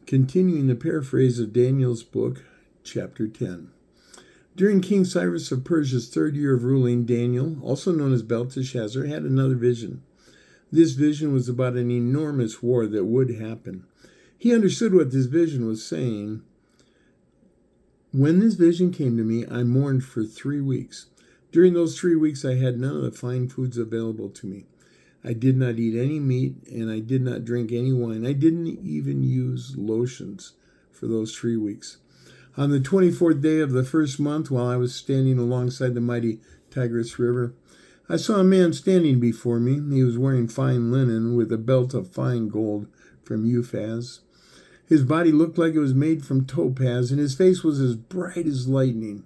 Continuing the paraphrase of Daniel's book, chapter 10. During King Cyrus of Persia's third year of ruling, Daniel, also known as Belteshazzar, had another vision. This vision was about an enormous war that would happen. He understood what this vision was saying. When this vision came to me, I mourned for 3 weeks. During those 3 weeks, I had none of the fine foods available to me. I did not eat any meat, and I did not drink any wine. I didn't even use lotions for those 3 weeks. On the 24th day of the first month, while I was standing alongside the mighty Tigris River, I saw a man standing before me. He was wearing fine linen with a belt of fine gold from Uphaz. His body looked like it was made from topaz, and his face was as bright as lightning.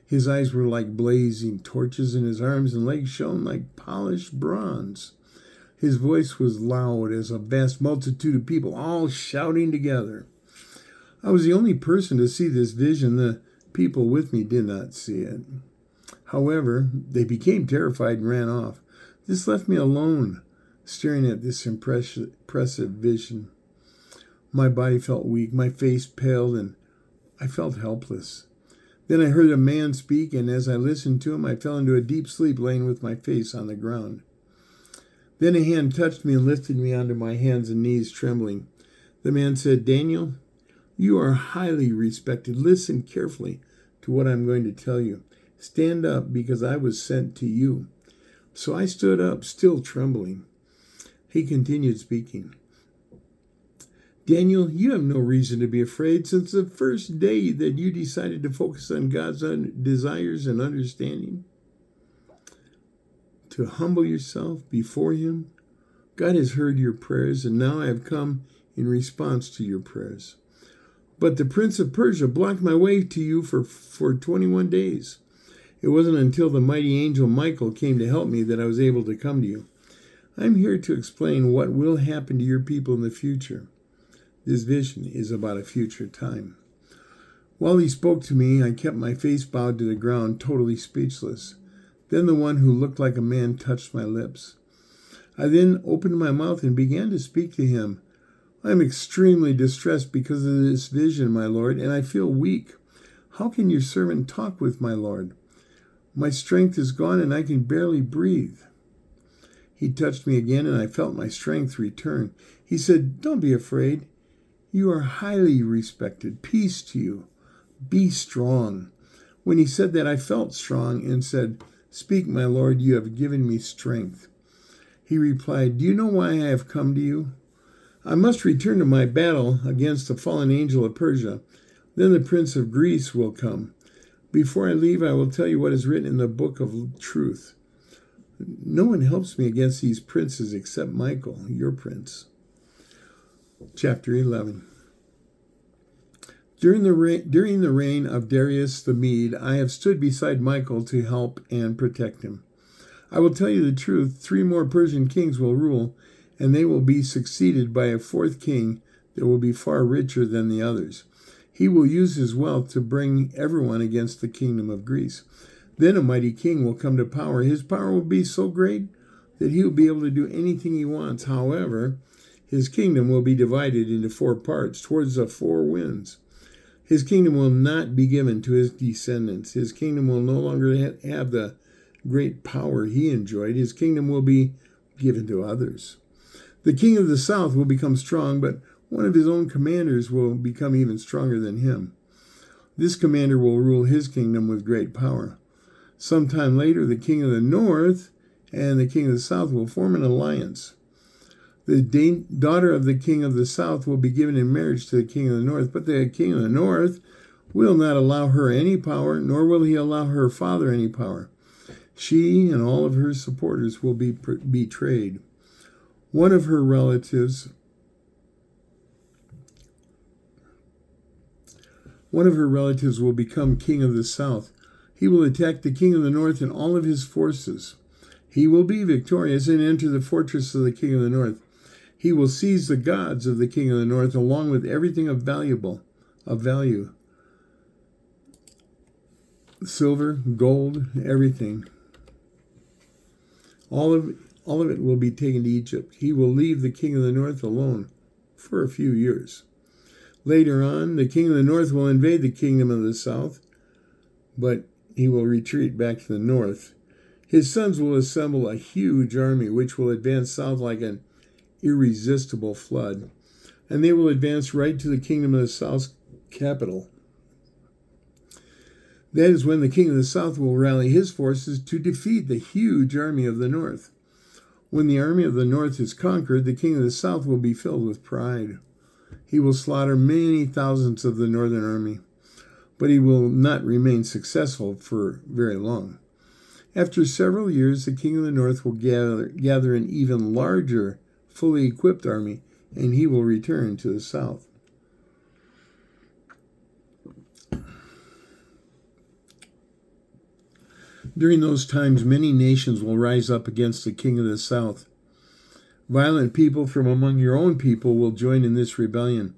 His eyes were like blazing torches, and his arms and legs shone like polished bronze. His voice was loud as a vast multitude of people, all shouting together. I was the only person to see this vision. The people with me did not see it. However, they became terrified and ran off. This left me alone, staring at this impressive vision. My body felt weak, my face paled, and I felt helpless. Then I heard a man speak, and as I listened to him, I fell into a deep sleep, laying with my face on the ground. Then a hand touched me and lifted me onto my hands and knees, trembling. The man said, "Daniel, you are highly respected. Listen carefully to what I'm going to tell you. Stand up, because I was sent to you." So I stood up, still trembling. He continued speaking. "Daniel, you have no reason to be afraid. Since the first day that you decided to focus on God's desires and understanding, to humble yourself before Him, God has heard your prayers, and now I have come in response to your prayers. But the Prince of Persia blocked my way to you for 21 days. It wasn't until the mighty angel Michael came to help me that I was able to come to you. I'm here to explain what will happen to your people in the future. This vision is about a future time." While he spoke to me, I kept my face bowed to the ground, totally speechless. Then the one who looked like a man touched my lips. I then opened my mouth and began to speak to him. "I am extremely distressed because of this vision, my lord, and I feel weak. How can your servant talk with my lord? My strength is gone and I can barely breathe." He touched me again and I felt my strength return. He said, "Don't be afraid. You are highly respected. Peace to you. Be strong." When he said that, I felt strong and said, "Speak, my lord, you have given me strength." He replied, "Do you know why I have come to you? I must return to my battle against the fallen angel of Persia. Then the prince of Greece will come. Before I leave, I will tell you what is written in the book of truth. No one helps me against these princes except Michael, your prince." Chapter 11. During the reign of Darius the Mede, I have stood beside Michael to help and protect him. I will tell you the truth, 3 more Persian kings will rule, and they will be succeeded by a 4th king that will be far richer than the others. He will use his wealth to bring everyone against the kingdom of Greece. Then a mighty king will come to power. His power will be so great that he will be able to do anything he wants. However, his kingdom will be divided into 4 parts towards the 4 winds. His kingdom will not be given to his descendants. His kingdom will no longer have the great power he enjoyed. His kingdom will be given to others. The king of the south will become strong, but one of his own commanders will become even stronger than him. This commander will rule his kingdom with great power. Sometime later, the king of the north and the king of the south will form an alliance. The daughter of the king of the south will be given in marriage to the king of the north, but the king of the north will not allow her any power, nor will he allow her father any power. She and all of her supporters will be betrayed. One of her relatives will become king of the south. He will attack the king of the north and all of his forces. He will be victorious and enter the fortress of the king of the north. He will seize the gods of the king of the north along with everything of value. Silver, gold, everything. All of it will be taken to Egypt. He will leave the king of the north alone for a few years. Later on, the king of the north will invade the kingdom of the south, but he will retreat back to the north. His sons will assemble a huge army which will advance south like an irresistible flood, and they will advance right to the kingdom of the south's capital. That is when the king of the south will rally his forces to defeat the huge army of the north. When the army of the north is conquered, the king of the south will be filled with pride. He will slaughter many thousands of the northern army, but he will not remain successful for very long. After several years, the king of the north will gather an even larger, fully equipped army, and he will return to the south. During those times, many nations will rise up against the king of the south. Violent people from among your own people will join in this rebellion,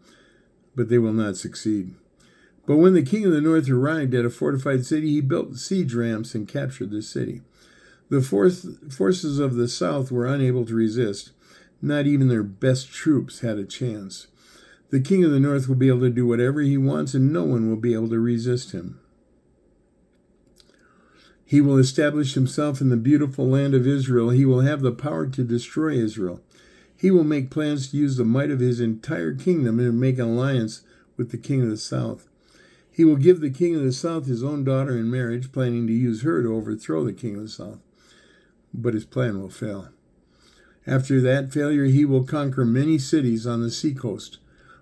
but they will not succeed. But when the king of the north arrived at a fortified city, he built siege ramps and captured the city. The forces of the south were unable to resist. Not even their best troops had a chance. The king of the north will be able to do whatever he wants, and no one will be able to resist him. He will establish himself in the beautiful land of Israel. He will have the power to destroy Israel. He will make plans to use the might of his entire kingdom and make an alliance with the king of the south. He will give the king of the south his own daughter in marriage, planning to use her to overthrow the king of the south. But his plan will fail. After that failure, he will conquer many cities on the seacoast.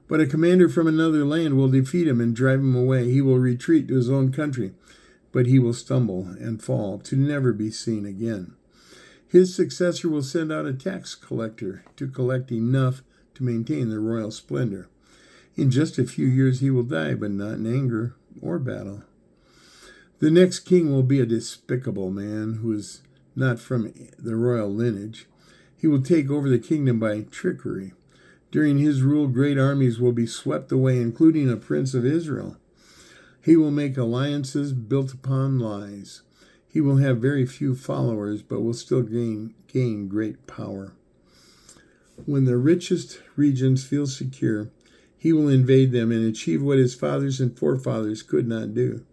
But a commander from another land will defeat him and drive him away. He will retreat to his own country, but he will stumble and fall to never be seen again. His successor will send out a tax collector to collect enough to maintain the royal splendor. In just a few years he will die, but not in anger or battle. The next king will be a despicable man who is not from the royal lineage. He will take over the kingdom by trickery. During his rule, great armies will be swept away, including a prince of Israel. He will make alliances built upon lies. He will have very few followers, but will still gain great power. When the richest regions feel secure, he will invade them and achieve what his fathers and forefathers could not do.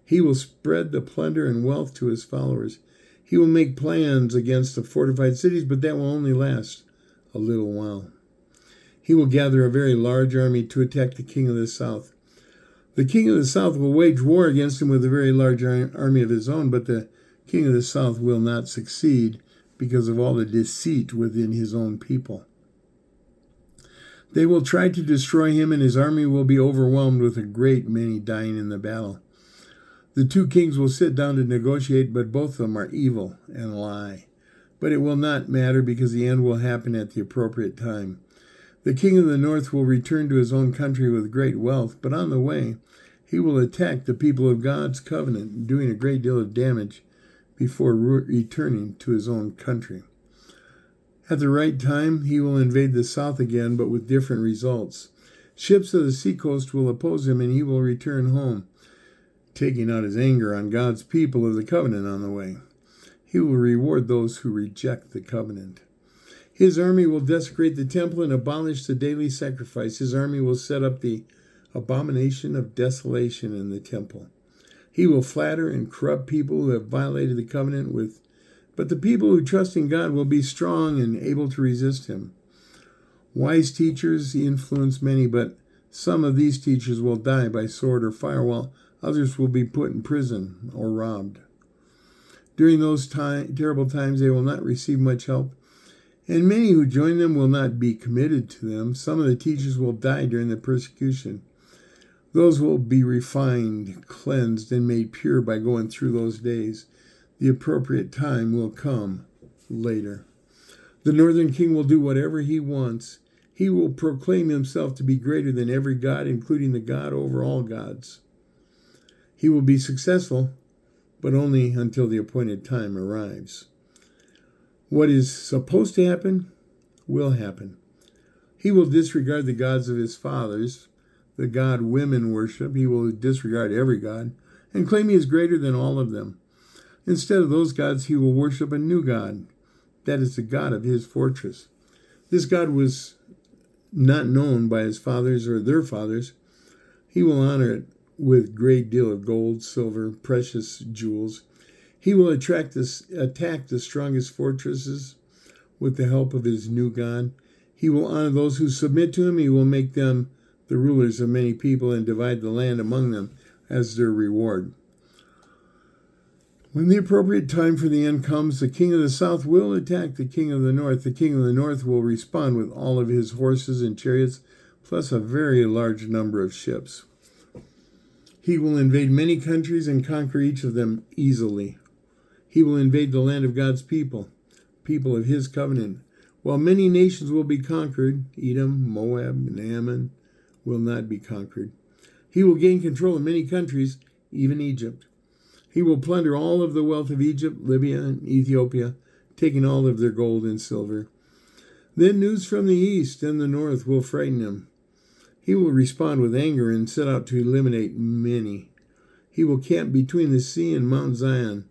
He will spread the plunder and wealth to his followers. He will make plans against the fortified cities, but that will only last a little while. He will gather a very large army to attack the king of the south. The king of the south will wage war against him with a very large army of his own, but the king of the south will not succeed because of all the deceit within his own people. They will try to destroy him, and his army will be overwhelmed with a great many dying in the battle. The two kings will sit down to negotiate, but both of them are evil and lie. But it will not matter because the end will happen at the appropriate time. The king of the north will return to his own country with great wealth, but on the way, he will attack the people of God's covenant, doing a great deal of damage before returning to his own country. At the right time, he will invade the south again, but with different results. Ships of the seacoast will oppose him, and he will return home, taking out his anger on God's people of the covenant on the way. He will reward those who reject the covenant. His army will desecrate the temple and abolish the daily sacrifice. His army will set up the abomination of desolation in the temple. He will flatter and corrupt people who have violated the covenant but the people who trust in God will be strong and able to resist him. Wise teachers influence many, but some of these teachers will die by sword or fire, while others will be put in prison or robbed. During those terrible times, they will not receive much help, and many who join them will not be committed to them. Some of the teachers will die during the persecution. Those will be refined, cleansed, and made pure by going through those days. The appropriate time will come later. The northern king will do whatever he wants. He will proclaim himself to be greater than every god, including the God over all gods. He will be successful, but only until the appointed time arrives. What is supposed to happen will happen. He will disregard the gods of his fathers, the god women worship. He will disregard every god and claim he is greater than all of them. Instead of those gods, he will worship a new god. That is the God of his fortress. This God was not known by his fathers or their fathers. He will honor it with great deal of gold, silver, precious jewels. He will attack the strongest fortresses with the help of his new God. He will honor those who submit to him. He will make them the rulers of many people and divide the land among them as their reward. When the appropriate time for the end comes, the king of the south will attack the king of the north. The king of the north will respond with all of his horses and chariots, plus a very large number of ships. He will invade many countries and conquer each of them easily. He will invade the land of God's people of his covenant. While many nations will be conquered, Edom, Moab, and Ammon will not be conquered. He will gain control of many countries, even Egypt. He will plunder all of the wealth of Egypt, Libya, and Ethiopia, taking all of their gold and silver. Then news from the east and the north will frighten him. He will respond with anger and set out to eliminate many. He will camp between the sea and Mount Zion.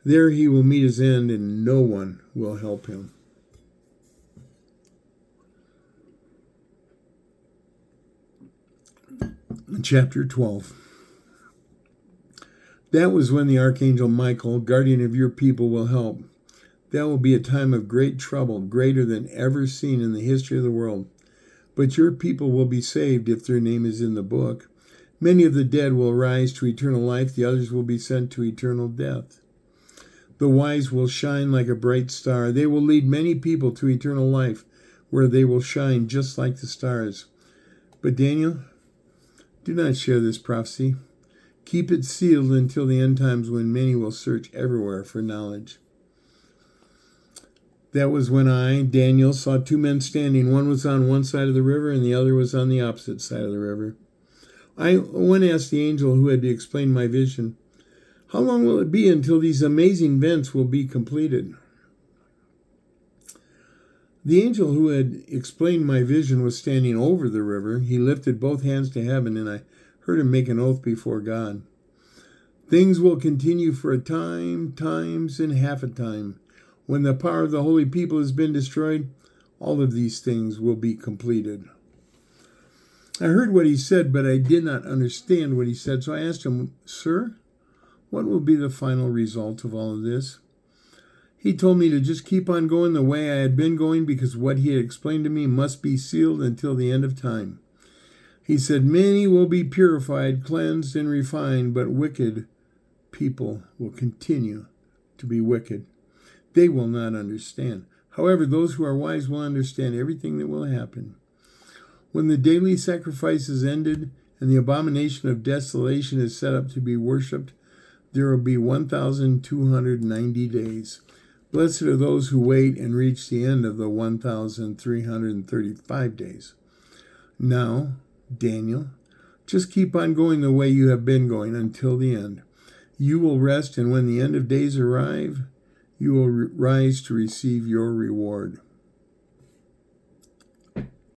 There he will meet his end, and no one will help him. Chapter 12. That was when the archangel Michael, guardian of your people, will help. That will be a time of great trouble, greater than ever seen in the history of the world. But your people will be saved if their name is in the book. Many of the dead will rise to eternal life. The others will be sent to eternal death. The wise will shine like a bright star. They will lead many people to eternal life, where they will shine just like the stars. But Daniel, do not share this prophecy. Keep it sealed until the end times, when many will search everywhere for knowledge. That was when I, Daniel, saw two men standing. One was on one side of the river, and the other was on the opposite side of the river. One asked the angel who had explained my vision, "How long will it be until these amazing events will be completed?" The angel who had explained my vision was standing over the river. He lifted both hands to heaven, and I heard him make an oath before God. Things will continue for a time, times, and half a time. When the power of the holy people has been destroyed, all of these things will be completed. I heard what he said, but I did not understand what he said, so I asked him, "Sir, what will be the final result of all of this?" He told me to just keep on going the way I had been going, because what he had explained to me must be sealed until the end of time. He said, "Many will be purified, cleansed, and refined, but wicked people will continue to be wicked. They will not understand. However, those who are wise will understand everything that will happen. When the daily sacrifice is ended and the abomination of desolation is set up to be worshipped, there will be 1,290 days. Blessed are those who wait and reach the end of the 1,335 days. Now, Daniel, just keep on going the way you have been going until the end. You will rest, and when the end of days arrive, you will rise to receive your reward."